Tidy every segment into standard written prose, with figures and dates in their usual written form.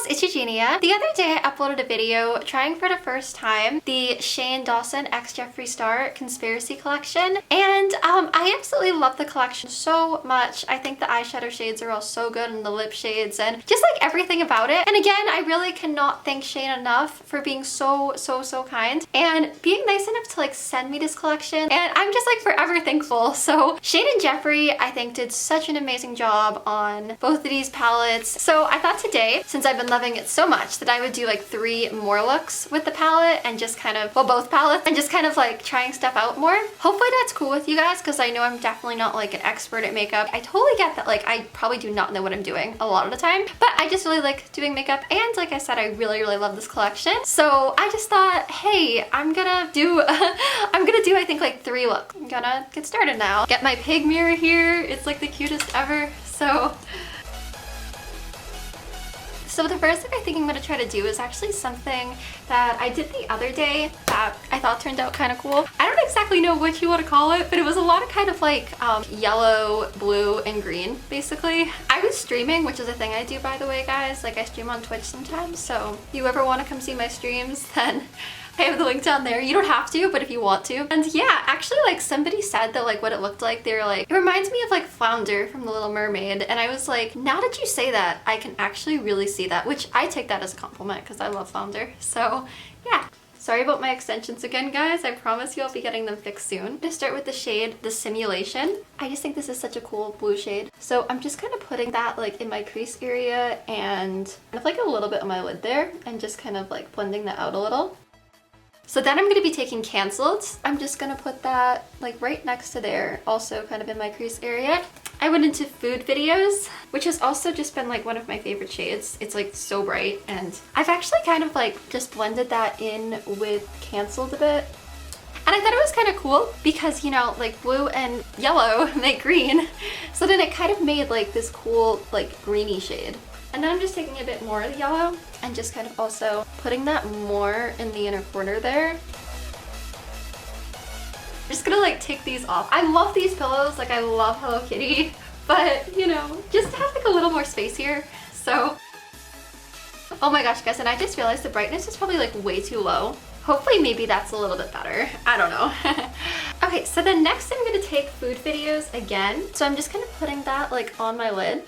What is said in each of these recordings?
loves, it's Eugenia. The other day I uploaded a video trying for the first time the Shane Dawson x Jeffree Star Conspiracy Collection, and I absolutely love the collection so much. I think the eyeshadow shades are all so good and the lip shades and just like everything about it. And again, I really cannot thank Shane enough for being so kind and being nice enough to like send me this collection, and I'm just like forever thankful. So Shane and Jeffree, I think, did such an amazing job on both of these palettes. So I thought today, since I've been loving it so much, that I would do like 3 more looks with the palette and just kind of, well, both palettes, and just kind of like trying stuff out more. Hopefully that's cool with you guys, because I know I'm definitely not like an expert at makeup. I totally get that, like I probably do not know what I'm doing a lot of the time, but I just really like doing makeup, and like I said, I really love this collection. So I just thought, hey, I'm gonna do I think like 3 looks. I'm gonna get started now. Get my pig mirror here. It's like the cutest ever. So the first thing I think I'm going to try to do is actually something that I did the other day that I thought turned out kind of cool. I don't exactly know what you want to call it, but it was a lot of kind of like yellow, blue, and green, basically. I was streaming, which is a thing I do, by the way, guys. Like I stream on Twitch sometimes, so if you ever want to come see my streams, then I have the link down there. You don't have to, but if you want to. And yeah, actually like somebody said that like what it looked like, they were like, it reminds me of like Flounder from The Little Mermaid. And I was like, now that you say that, I can actually really see that, which I take that as a compliment because I love Flounder. So yeah. Sorry about my extensions again, guys. I promise you I'll be getting them fixed soon. I'm gonna start with the shade, The Simulation. I just think this is such a cool blue shade. So I'm just kind of putting that like in my crease area and kind of like a little bit on my lid there, and just kind of like blending that out a little. So then I'm going to be taking Cancelled. I'm just going to put that like right next to there, also kind of in my crease area. I went into Food Videos, which has also just been like one of my favorite shades. It's like so bright, and I've actually kind of like just blended that in with Cancelled a bit. And I thought it was kind of cool because, you know, like blue and yellow make green. So then it kind of made like this cool like greeny shade. And then I'm just taking a bit more of the yellow and just kind of also putting that more in the inner corner there. I'm just gonna like take these off. I love these pillows, like I love Hello Kitty, but you know, just to have like a little more space here. So, oh my gosh guys, and I just realized the brightness is probably like way too low. Hopefully maybe that's a little bit better. I don't know. Okay, so then next I'm gonna take Food Videos again. So I'm just kind of putting that like on my lid.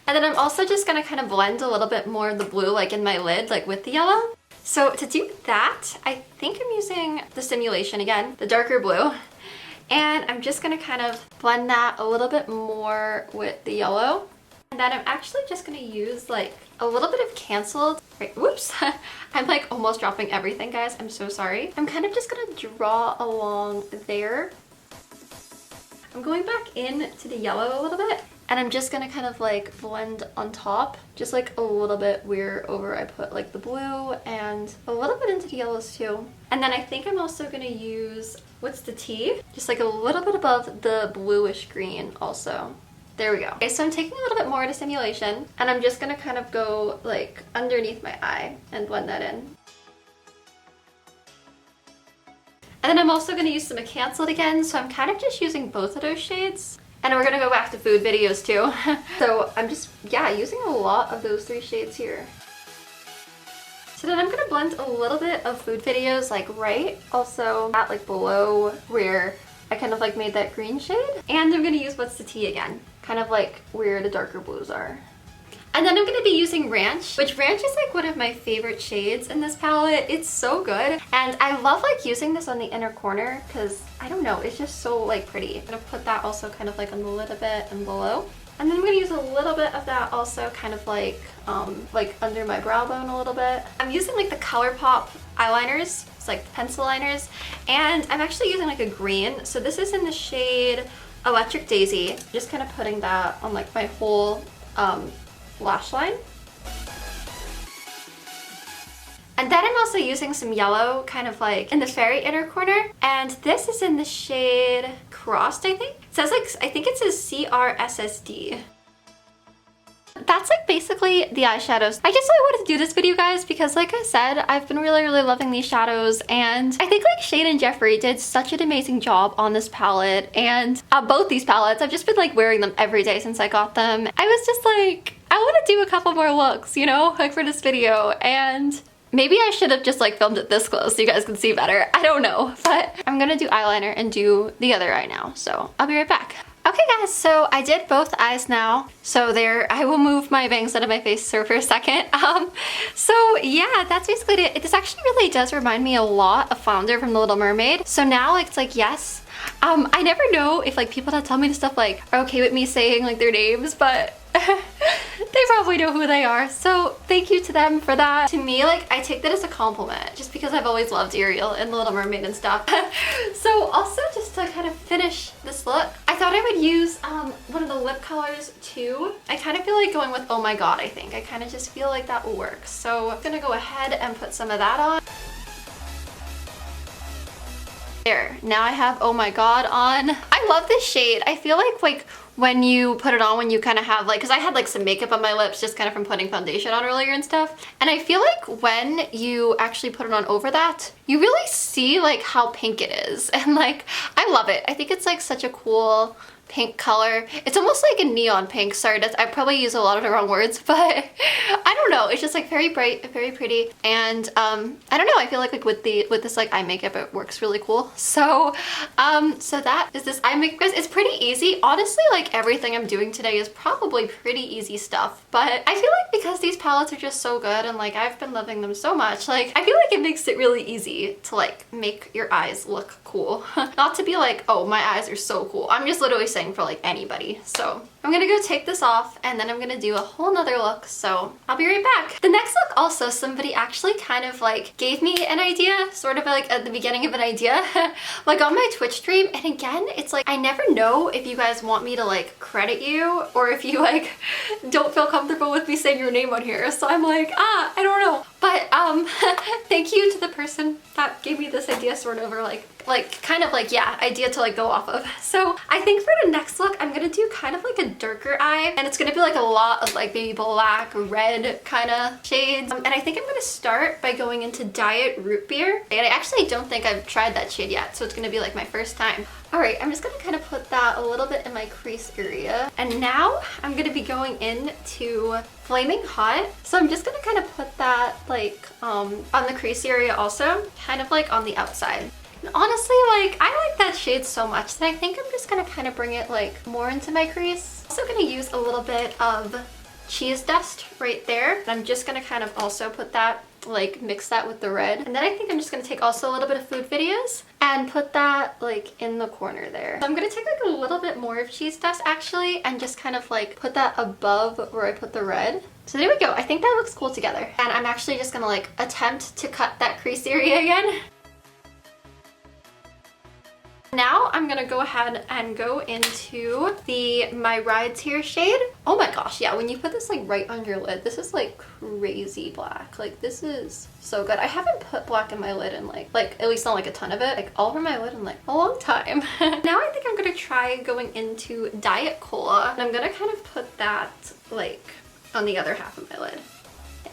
And then I'm also just gonna kind of blend a little bit more of the blue like in my lid, like with the yellow. So to do that, I think I'm using The Simulation again, the darker blue. And I'm just gonna kind of blend that a little bit more with the yellow. And then I'm actually just gonna use like a little bit of Cancelled. Right, whoops. I'm like almost dropping everything, guys. I'm so sorry. I'm kind of just gonna draw along there. I'm going back in to the yellow a little bit. And I'm just gonna kind of like blend on top, just like a little bit where over I put like the blue, and a little bit into the yellows too. And then I think I'm also gonna use, what's the T? Just like a little bit above the bluish green also. There we go. Okay, so I'm taking a little bit more to Simulation, and I'm just gonna kind of go like underneath my eye and blend that in. And then I'm also gonna use some Cancelled again, so I'm kind of just using both of those shades. And we're gonna go back to Food Videos too. So I'm just, yeah, using a lot of those 3 shades here. So then I'm gonna blend a little bit of Food Videos like right also at like below where I kind of like made that green shade. And I'm gonna use What's the Tea again, kind of like where the darker blues are. And then I'm going to be using Ranch, which Ranch is like one of my favorite shades in this palette. It's so good. And I love like using this on the inner corner because, I don't know, it's just so like pretty. I'm going to put that also kind of like on the lid a bit and below. And then I'm going to use a little bit of that also kind of like under my brow bone a little bit. I'm using like the ColourPop eyeliners. It's like pencil liners. And I'm actually using like a green. So this is in the shade Electric Daisy. Just kind of putting that on like my whole lash line. And then I'm also using some yellow kind of like in the very inner corner, and this is in the shade Crossed, I think. It says like, I think it says CRSSD. That's like basically the eyeshadows. I just really wanted to do this video, guys, because like I said, I've been really loving these shadows, and I think like Shane and Jeffree did such an amazing job on this palette, and both these palettes. I've just been like wearing them every day since I got them. I was just like, I want to do a couple more looks, you know, like for this video, and maybe I should have just like filmed it this close so you guys can see better. I don't know, but I'm gonna do eyeliner and do the other eye now, so I'll be right back. Okay guys, so I did both eyes now. So there, I will move my bangs out of my face for a second. So yeah, that's basically it. This actually really does remind me a lot of Flounder from The Little Mermaid. So now it's like, yes, I never know if like people that tell me this stuff like are okay with me saying like their names, but they probably know who they are. So thank you to them for that. To me, like, I take that as a compliment just because I've always loved Ariel and The Little Mermaid and stuff. So also just to kind of finish this look, I thought I would use one of the lip colors too. I kind of feel like going with Oh My God, I think. I kind of just feel like that will work. So I'm gonna go ahead and put some of that on. There, now I have Oh My God on. I love this shade. I feel like when you put it on, when you kind of have like, because I had like some makeup on my lips just kind of from putting foundation on earlier and stuff, and I feel like when you actually put it on over that, you really see like how pink it is, and like I love it. I think it's like such a cool pink color. It's almost like a neon pink. Sorry, I probably use a lot of the wrong words, but I don't know. It's just like very bright, very pretty, and I don't know. I feel like with this like eye makeup, it works really cool. So so that is this eye makeup, guys. It's pretty easy. Honestly, like everything I'm doing today is probably pretty easy stuff, but I feel like because these palettes are just so good and like I've been loving them so much, like I feel like it makes it really easy to like make your eyes look cool. Not to be like, oh, my eyes are so cool. I'm just literally saying for like anybody. So I'm gonna go take this off and then I'm gonna do a whole nother look, so I'll be right back. The next look also, somebody actually kind of like gave me an idea, sort of like at the beginning of an idea, like on my Twitch stream, and again, it's like I never know if you guys want me to like credit you or if you like don't feel comfortable with me saying your name on here, so I'm like, I don't know. But thank you to the person that gave me this idea, sort of, or like kind of like, yeah, idea to like go off of. So I think for the next look, I'm gonna do kind of like a darker eye, and it's gonna be like a lot of like maybe black, red kind of shades. And I think I'm gonna start by going into Diet Root Beer. And I actually don't think I've tried that shade yet, so it's gonna be like my first time. All right, I'm just gonna kind of put that a little bit in my crease area. And now I'm gonna be going into Flaming Hot. So I'm just gonna kind of put that like on the crease area also, kind of like on the outside. And honestly, like I like that shade so much that I think I'm just gonna kind of bring it like more into my crease. Also gonna use a little bit of cheese dust right there. And I'm just gonna kind of also put that, like mix that with the red. And then I think I'm just gonna take also a little bit of Food Videos and put that like in the corner there. So I'm gonna take like a little bit more of cheese dust actually and just kind of like put that above where I put the red. So there we go. I think that looks cool together. And I'm actually just gonna like attempt to cut that crease area again. Now I'm gonna go ahead and go into the My Rides Here shade. Oh my gosh, yeah, when you put this like right on your lid, this is like crazy black. Like this is so good. I haven't put black in my lid in like at least not like a ton of it, like all over my lid in like a long time. Now I think I'm gonna try going into Diet Cola, and I'm gonna kind of put that like on the other half of my lid.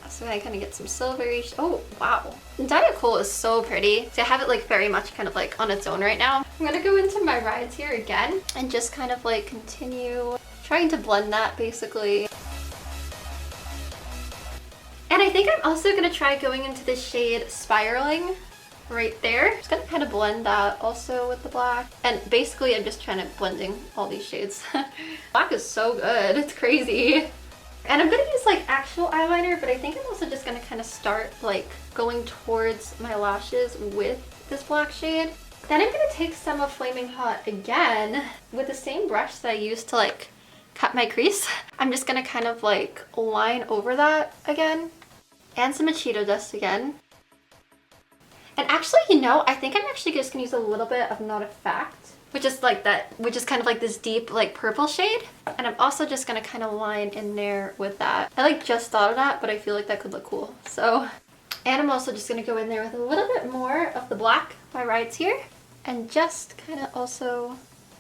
So I kind of get some silvery, oh wow. Diet Cola is so pretty. So I have it like very much kind of like on its own right now. I'm gonna go into My Rides Here again and just kind of like continue trying to blend that basically. And I think I'm also gonna try going into the shade Spiraling right there. Just gonna kind of blend that also with the black. And basically I'm just trying to blending all these shades. Black is so good, it's crazy. And I'm gonna use like actual eyeliner, but I think I'm also just gonna kind of start like going towards my lashes with this black shade. Then I'm gonna take some of Flaming Hot again with the same brush that I used to like cut my crease. I'm just gonna kind of like line over that again, and some Cheeto dust again. And actually, you know, I think I'm actually just gonna use a little bit of Not a Fact, which is like that, which is kind of like this deep like purple shade. And I'm also just gonna kind of line in there with that. I like just thought of that, but I feel like that could look cool. So, and I'm also just gonna go in there with a little bit more of the black My Rides Here, and just kind of also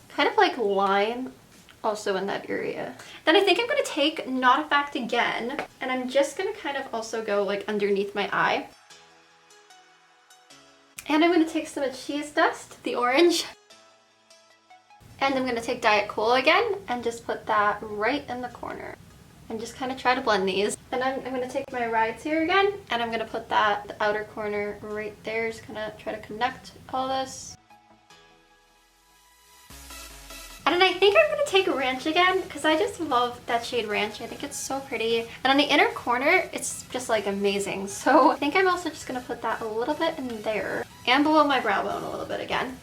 kind of like line also in that area. Then I think I'm gonna take Not a Fact again, and I'm just gonna kind of also go like underneath my eye. And I'm gonna take some of Cheese Dust, the orange. And I'm gonna take Diet Cola again and just put that right in the corner. and just kind of try to blend these. And I'm going to take my rides here again, and I'm going to put that the outer corner right there. Just kind of try to connect all this. And then I think I'm going to take Ranch again because I just love that shade Ranch. I think it's so pretty. And on the inner corner, it's just like amazing. So I think I'm also just going to put that a little bit in there and below my brow bone a little bit again.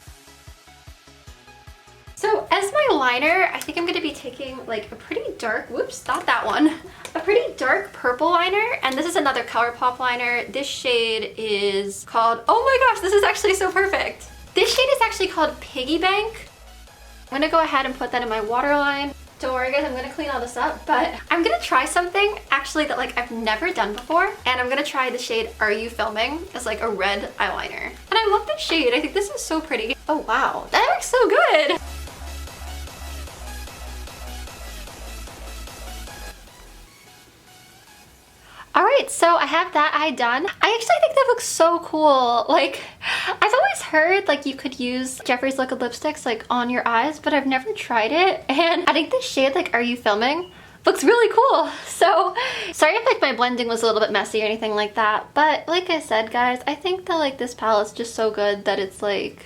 So as my liner, I think I'm going to be taking like a pretty dark, whoops, not that one, a pretty dark purple liner. And this is another ColourPop liner. This shade is called, oh my gosh, this is actually so perfect. This shade is actually called Piggy Bank. I'm gonna go ahead and put that in my waterline. Don't worry guys, I'm gonna clean all this up, but I'm gonna try something actually that like I've never done before, and I'm gonna try the shade Are You Filming as like a red eyeliner. And I love this shade, I think this is so pretty. Oh wow, that looks so good! Alright, so I have that eye done. I actually think that looks so cool. Like, I've always heard like you could use Jeffree's liquid lipsticks like on your eyes, but I've never tried it. And I think this shade, like Are You Filming, looks really cool. So, sorry if like my blending was a little bit messy or anything like that. But like I said, guys, I think that like this palette's just so good that it's like,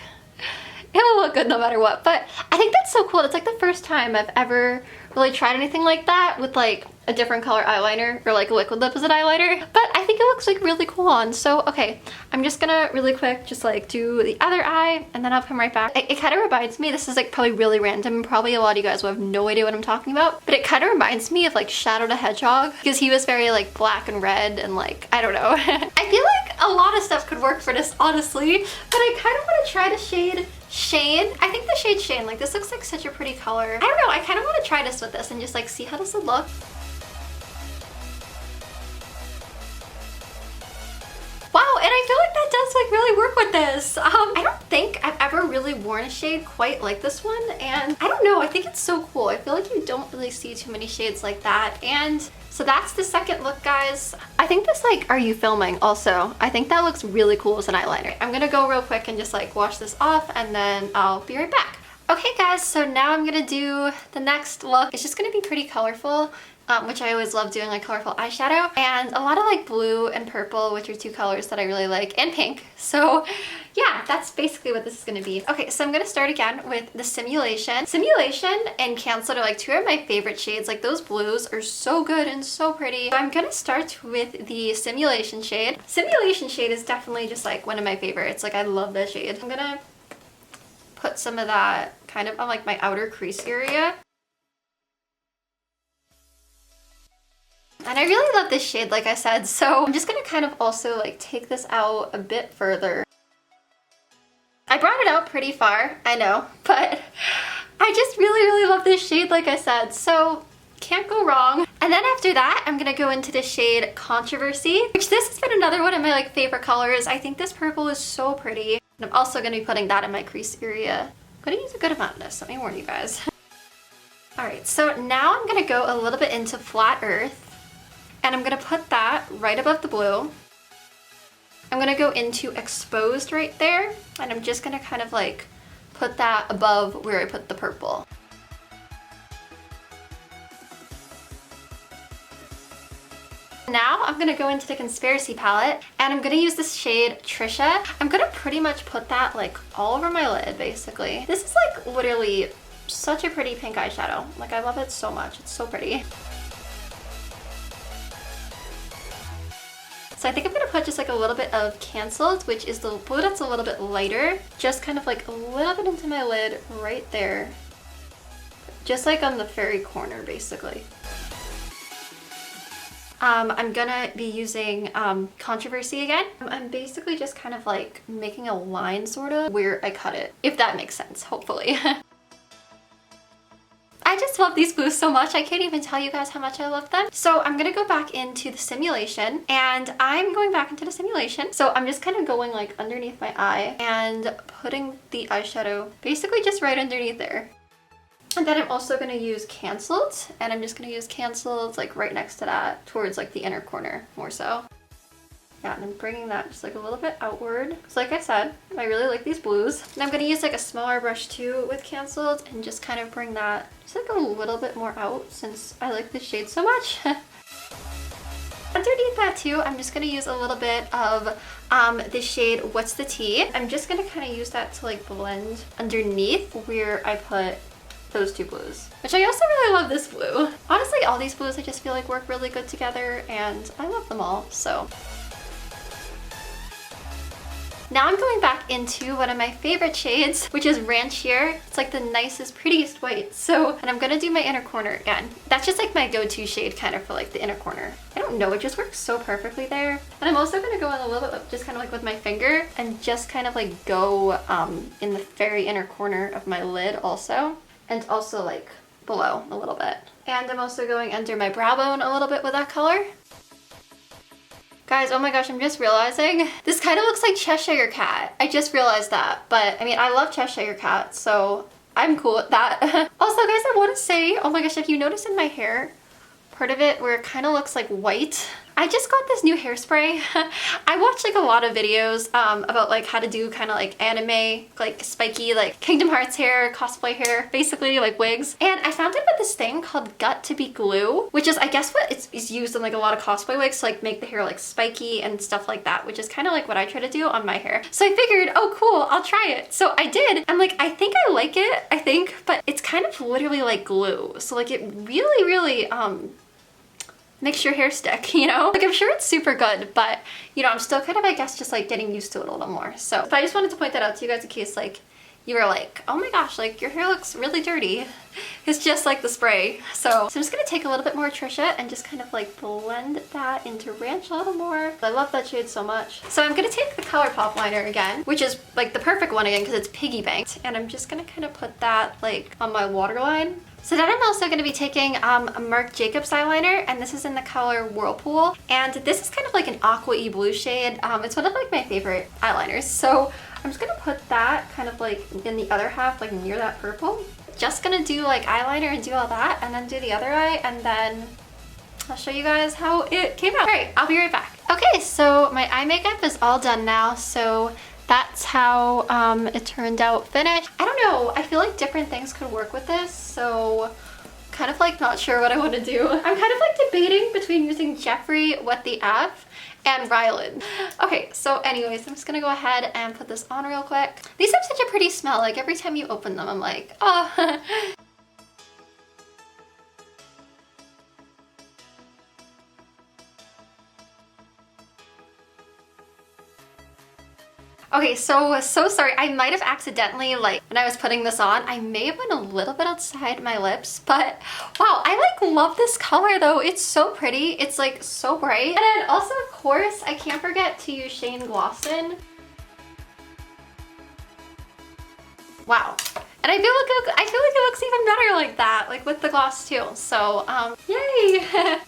it'll look good no matter what. But I think that's so cool. It's like the first time I've ever really tried anything like that with like a different color eyeliner or like a liquid lip as an eyeliner, but I think it looks like really cool on. So okay, I'm just gonna really quick just like do the other eye and then I'll come right back. It kind of reminds me, this is like probably really random and probably a lot of you guys will have no idea what I'm talking about, but it kind of reminds me of like Shadow the Hedgehog because he was very like black and red and like, I don't know. I feel like a lot of stuff could work for this honestly, but I kind of want to try the shade Shane. I think the shade Shane, like this looks like such a pretty color. I don't know, I kind of want to try this with this and just like see how does it look. Wow, and I feel like that does like really work with this. I don't think I've ever really worn a shade quite like this one, and I don't know, I think it's so cool. I feel like you don't really see too many shades like that. And so that's the second look, guys. I think this like Are You Filming also, I think that looks really cool as an eyeliner. I'm gonna go real quick and just like wash this off and then I'll be right back. Okay guys, so now I'm gonna do the next look. It's just gonna be pretty colorful. Which I always love doing, like colorful eyeshadow, and a lot of like blue and purple, which are two colors that I really like, and pink. So yeah, that's basically what this is gonna be. Okay, so I'm gonna start again with the Simulation. Simulation and Canceled are like two of my favorite shades. Like those blues are so good and so pretty. So I'm gonna start with the Simulation shade. Simulation shade is definitely just like one of my favorites. Like I love this shade. I'm gonna put some of that kind of on like my outer crease area. And I really love this shade, like I said, so I'm just gonna kind of also like take this out a bit further. I brought it out pretty far, I know, but I just really love this shade, like I said, so can't go wrong. And then after that, I'm gonna go into the shade Controversy, which this has been another one of my like favorite colors. I think this purple is so pretty. And I'm also gonna be putting that in my crease area. I'm gonna use a good amount of this, let me warn you guys. Alright, so now I'm gonna go a little bit into Flat Earth. And I'm gonna put that right above the blue. I'm gonna go into Exposed right there, and I'm just gonna kind of like put that above where I put the purple. Now I'm gonna go into the Conspiracy palette, and I'm gonna use this shade Trisha. I'm gonna pretty much put that like all over my lid, basically. This is like literally such a pretty pink eyeshadow. Like I love it so much, it's so pretty. So I think I'm gonna put just like a little bit of Canceled, which is the blue that's a little bit lighter, just kind of like a little bit into my lid right there. Just like on the very corner, basically. I'm gonna be using Controversy again. I'm basically just kind of like making a line sort of where I cut it, if that makes sense, hopefully. I just love these blues so much. I can't even tell you guys how much I love them. So I'm gonna go back into the Simulation, and I'm going back into the Simulation. So I'm just kind of going like underneath my eye and putting the eyeshadow basically just right underneath there. And then I'm also gonna use Canceled, and I'm just gonna use Canceled like right next to that towards like the inner corner more so. Yeah, and I'm bringing that just like a little bit outward. So like I said, I really like these blues. And I'm gonna use like a smaller brush too with Canceled and just kind of bring that just like a little bit more out since I like this shade so much. Underneath that too, I'm just gonna use a little bit of the shade What's the Tea. I'm just gonna kind of use that to like blend underneath where I put those two blues, which I also really love this blue. Honestly, all these blues I just feel like work really good together and I love them all, so. Now I'm going back into one of my favorite shades, which is Ranchier. It's like the nicest, prettiest white. So, and I'm gonna do my inner corner again. That's just like my go-to shade kind of for like the inner corner. I don't know, it just works so perfectly there. And I'm also gonna go in a little bit, just kind of like with my finger and just kind of like go in the very inner corner of my lid also. And also like below a little bit. And I'm also going under my brow bone a little bit with that color. Guys, oh my gosh, I'm just realizing this kind of looks like Cheshire Cat. I just realized that, but I mean, I love Cheshire Cat, so I'm cool with that. Also, guys, I want to say, oh my gosh, if you notice in my hair, part of it where it kind of looks like white, I just got this new hairspray. I watched like a lot of videos about like how to do kind of like anime, like spiky, like Kingdom Hearts hair, cosplay hair, basically like wigs. And I found out about this thing called Gut to Be Glue, which is I guess what is used in like a lot of cosplay wigs to like make the hair like spiky and stuff like that, which is kind of like what I try to do on my hair. So I figured, oh cool, I'll try it. So I did. I'm like, I think I like it, but it's kind of literally like glue. So like it really makes your hair stick, you know? Like I'm sure it's super good, but you know, I'm still kind of, I guess, just like getting used to it a little more. So I just wanted to point that out to you guys in case like you were like, oh my gosh, like your hair looks really dirty. It's just like the spray. So I'm just gonna take a little bit more Trisha and just kind of like blend that into Ranch a little more. I love that shade so much. So I'm gonna take the ColourPop liner again, which is like the perfect one again because it's piggy banked. And I'm just gonna kind of put that like on my waterline. So then I'm also going to be taking a Marc Jacobs eyeliner, and this is in the color Whirlpool. And this is kind of like an aqua-y blue shade. It's one of like my favorite eyeliners. So I'm just going to put that kind of like in the other half, like near that purple. Just going to do like eyeliner and do all that, and then do the other eye, and then I'll show you guys how it came out. All right, I'll be right back. Okay, so my eye makeup is all done now. So that's how it turned out finished. I don't know, I feel like different things could work with this, so kind of like not sure what I want to do. I'm kind of like debating between using Jeffree What the F and Ryland. Okay, so anyways, I'm just gonna go ahead and put this on real quick. These have such a pretty smell, like every time you open them I'm like, oh. Okay, so sorry. I might have accidentally, like, when I was putting this on, I may have went a little bit outside my lips, but wow, I like love this color though. It's so pretty. It's like so bright. And then also, of course, I can't forget to use Shane Dawson. Wow. And I feel like it looks even better like that, like with the gloss too. So, yay!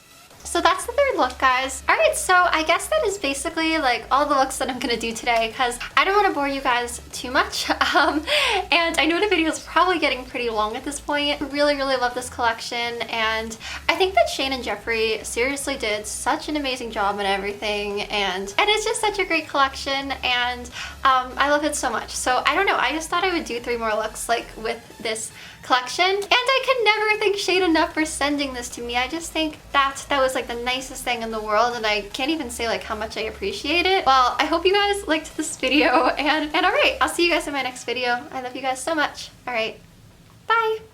So that's the third look, guys. All right, so I guess that is basically like all the looks that I'm gonna do today because I don't want to bore you guys too much. And I know the video is probably getting pretty long at this point. I really love this collection, and I think that Shane and Jeffree seriously did such an amazing job and everything, and it's just such a great collection, and I love it so much. So I don't know, I just thought I would do 3 more looks like with this collection, and I could never thank Shane enough for sending this to me. I just think that was like the nicest thing in the world, and I can't even say like how much I appreciate it. Well, I hope you guys liked this video, and all right, I'll see you guys in my next video. I love you guys so much. All right, bye.